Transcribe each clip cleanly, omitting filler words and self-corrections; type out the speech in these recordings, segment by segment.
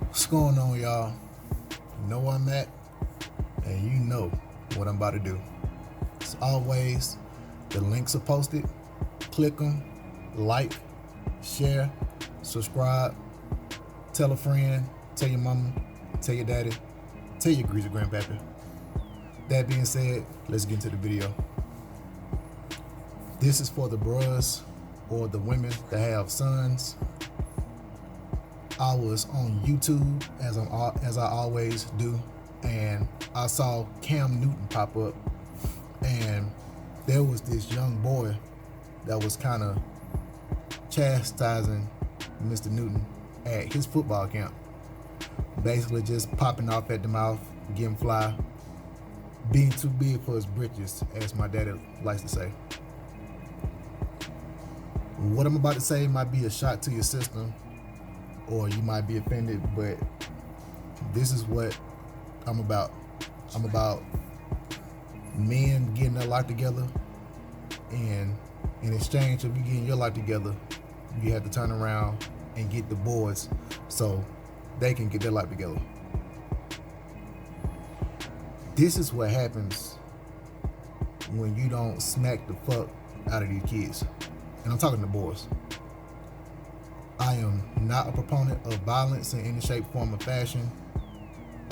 What's going on, y'all? You know where I'm at, and you know what I'm about to do. As always, the links are posted. Click them, like, share, subscribe, tell a friend, tell your mama, tell your daddy, tell your greasy grandpappy. That being said, let's get into the video. This is for the bros or the women that have sons. I was on YouTube as I always do, and I saw Cam Newton pop up, and there was this young boy that was kind of chastising Mr. Newton at his football camp, basically just popping off at the mouth, getting fly, being too big for his britches, as my daddy likes to say. What I'm about to say might be a shot to your system, or you might be offended, but this is what I'm about. I'm about men getting their life together, and in exchange of you getting your life together, you have to turn around and get the boys so they can get their life together. This is what happens when you don't smack the fuck out of these kids. And I'm talking to boys. I am not a proponent of violence in any shape, form, or fashion.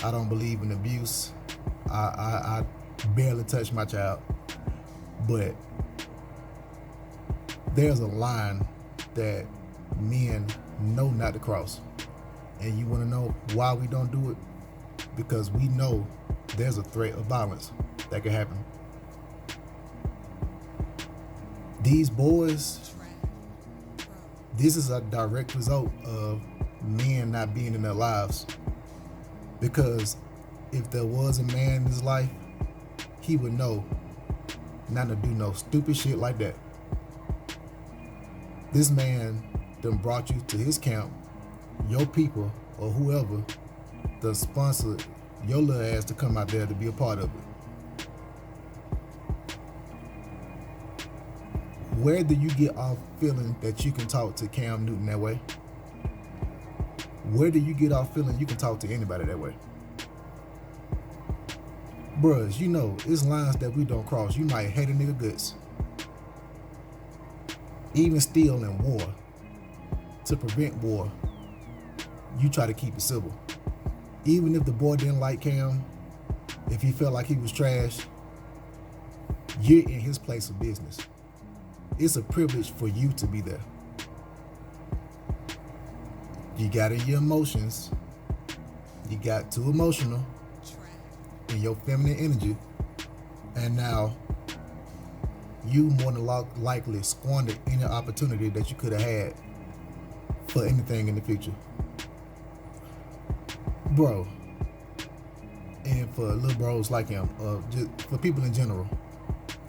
I don't believe in abuse. I barely touch my child. But there's a line that men know not to cross. And you want to know why we don't do it? Because we know there's a threat of violence that could happen. These boys, this is a direct result of men not being in their lives. Because if there was a man in his life, he would know not to do no stupid shit like that. This man done brought you to his camp, your people or whoever done sponsored your little ass to come out there to be a part of it. Where do you get off feeling that you can talk to Cam Newton that way? Where do you get off feeling you can talk to anybody that way? Bruh, you know, it's lines that we don't cross. You might hate a nigga guts. Even still in war, to prevent war, you try to keep it civil. Even if the boy didn't like Cam, if he felt like he was trash, you're in his place of business. It's a privilege for you to be there. You got in your emotions. You got too emotional in your feminine energy. And now you more than likely squandered any opportunity that you could have had for anything in the future. Bro, and for little bros like him, just for people in general,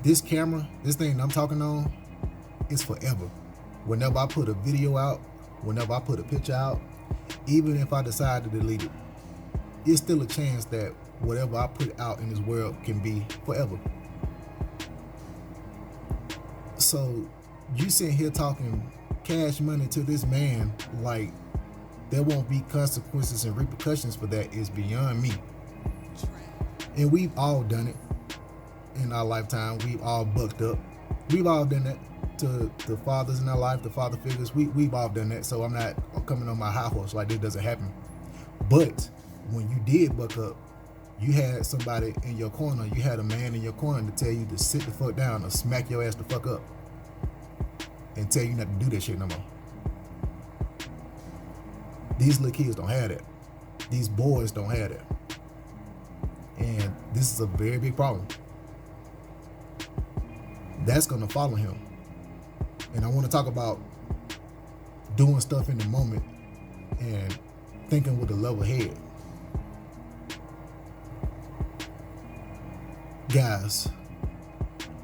this camera, this thing I'm talking on, it's forever. Whenever I put a video out, whenever I put a picture out, even if I decide to delete it, it's still a chance that whatever I put out in this world can be forever. So you sitting here talking cash money to this man like there won't be consequences and repercussions for that is beyond me. And we've all done it in our lifetime. We've all bucked up. We've all done that to the fathers in our life, the father figures. We've all done that, so I'm not coming on my high horse like this doesn't happen. But when you did buck up, you had somebody in your corner, you had a man in your corner to tell you to sit the fuck down or smack your ass the fuck up and tell you not to do that shit no more. These little kids don't have that. These boys don't have that. And this is a very big problem. That's gonna follow him. And I want to talk about doing stuff in the moment and thinking with a level head. Guys,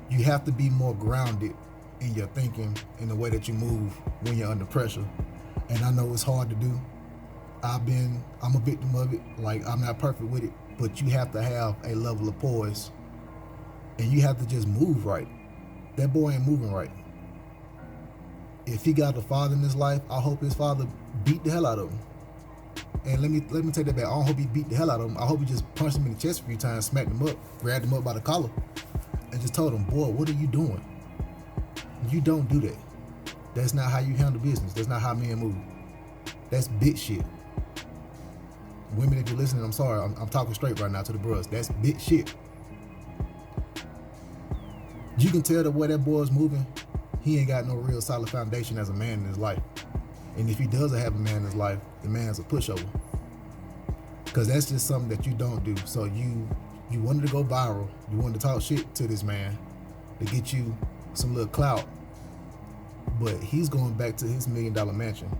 you have to be more grounded in your thinking, in the way that you move when you're under pressure. And I know it's hard to do. I'm a victim of it. Like, I'm not perfect with it, but you have to have a level of poise and you have to just move right. That boy ain't moving right. If he got a father in his life, I hope his father beat the hell out of him. And let me take that back. I don't hope he beat the hell out of him. I hope he just punched him in the chest a few times, smacked him up, grabbed him up by the collar, and just told him, boy, what are you doing? You don't do that. That's not how you handle business. That's not how men move. That's bitch shit. Women, if you're listening, I'm sorry. I'm talking straight right now to the bros. That's bitch shit. You can tell the way that boy's moving, he ain't got no real solid foundation as a man in his life. And if he doesn't have a man in his life, the man's a pushover. Because that's just something that you don't do. So you wanted to go viral. You wanted to talk shit to this man to get you some little clout. But he's going back to his $1 million mansion.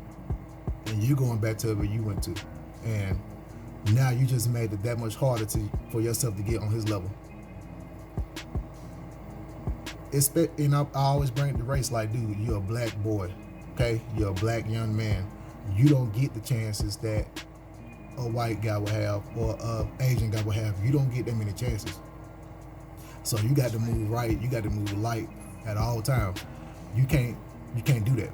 And you're going back to where you went to. And now you just made it that much harder for yourself to get on his level. And I always bring the race like, dude, you're a black boy. Okay, you're a black young man. You don't get the chances that a white guy will have or a Asian guy will have. You don't get that many chances. So you got to move right. You got to move light at all times. You can't do that.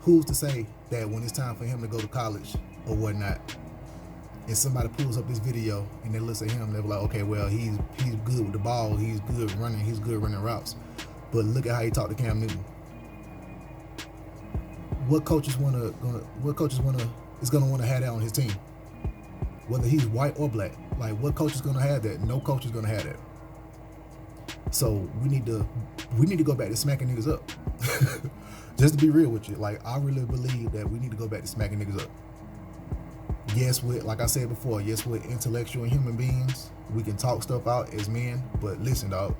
Who's to say that when it's time for him to go to college or whatnot, if somebody pulls up this video and they look at him, they're like, okay, well, he's good with the ball. He's good running. He's good running routes. But look at how he talked to Cam Newton. What coaches is gonna want to have that on his team? Whether he's white or black. Like, what coach is gonna have that? No coach is gonna have that. So we need to go back to smacking niggas up. Just to be real with you, like, I really believe that we need to go back to smacking niggas up. Yes, like I said before, yes, we're intellectual human beings. We can talk stuff out as men, but listen, dog.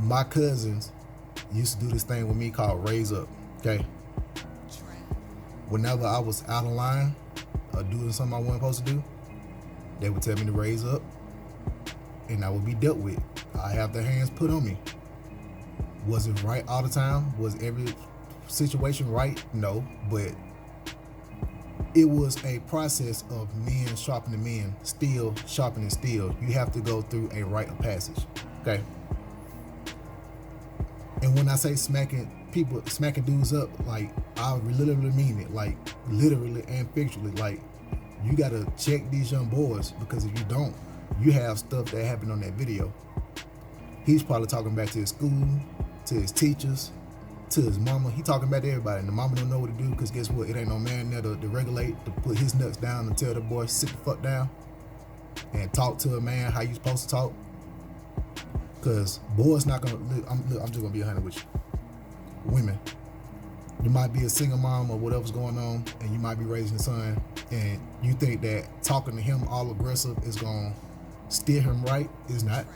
My cousins used to do this thing with me called raise up. Okay. Whenever I was out of line or doing something I wasn't supposed to do, they would tell me to raise up, and I would be dealt with. I have their hands put on me. Was it right all the time? Was every situation right? No, but it was a process of men sharpening men, steel sharpening steel. You have to go through a rite of passage. Okay. And when I say smacking dudes up, like, I literally mean it, like, literally and figuratively. Like, you gotta check these young boys, because if you don't, you have stuff that happened on that video. He's probably talking back to his school, to his teachers, to his mama. He talking back to everybody, and the mama don't know what to do, because guess what? It ain't no man there to regulate, to put his nuts down and tell the boy, sit the fuck down and talk to a man how you supposed to talk. Because boys not gonna, I'm just gonna be 100 with you. Women, you might be a single mom or whatever's going on, and you might be raising a son, and you think that talking to him all aggressive is gonna steer him right. It's not,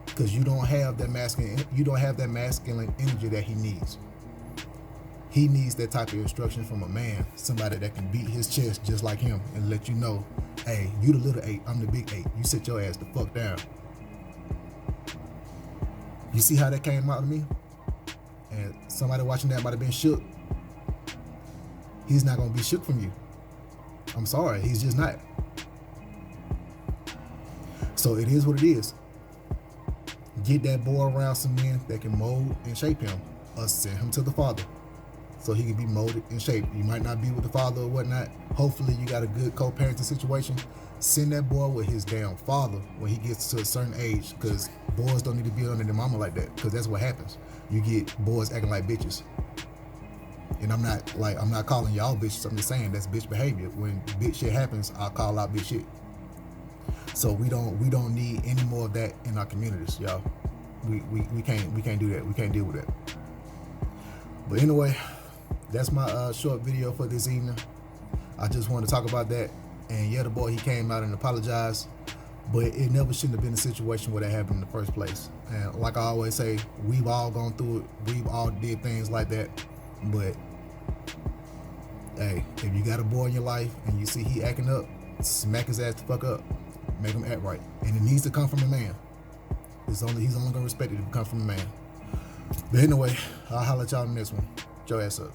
because you don't have that masculine energy that he needs. He needs that type of instruction from a man, somebody that can beat his chest just like him and let you know, hey, you the little 8, I'm the big 8. You sit your ass the fuck down. You see how that came out of me? And somebody watching that might have been shook. He's not going to be shook from you. I'm sorry, he's just not. So it is what it is. Get that boy around some men that can mold and shape him, or send him to the father so he can be molded and shaped. You might not be with the father or whatnot. Hopefully you got a good co-parenting situation. Send that boy with his damn father when he gets to a certain age, because boys don't need to be under their mama like that, because that's what happens. You get boys acting like bitches. And I'm not calling y'all bitches. I'm just saying that's bitch behavior. When bitch shit happens, I'll call out bitch shit. So we don't need any more of that in our communities, y'all. We can't do that. We can't deal with that. But anyway, that's my short video for this evening. I just wanted to talk about that. And yeah, the boy, he came out and apologized, but it never shouldn't have been a situation where that happened in the first place. And like I always say, we've all gone through it. We've all did things like that. But hey, if you got a boy in your life and you see he acting up, smack his ass the fuck up. Make him act right. And it needs to come from a man. He's only gonna respect it if it comes from a man. But anyway, I'll holler at y'all in the next one. Get your ass up.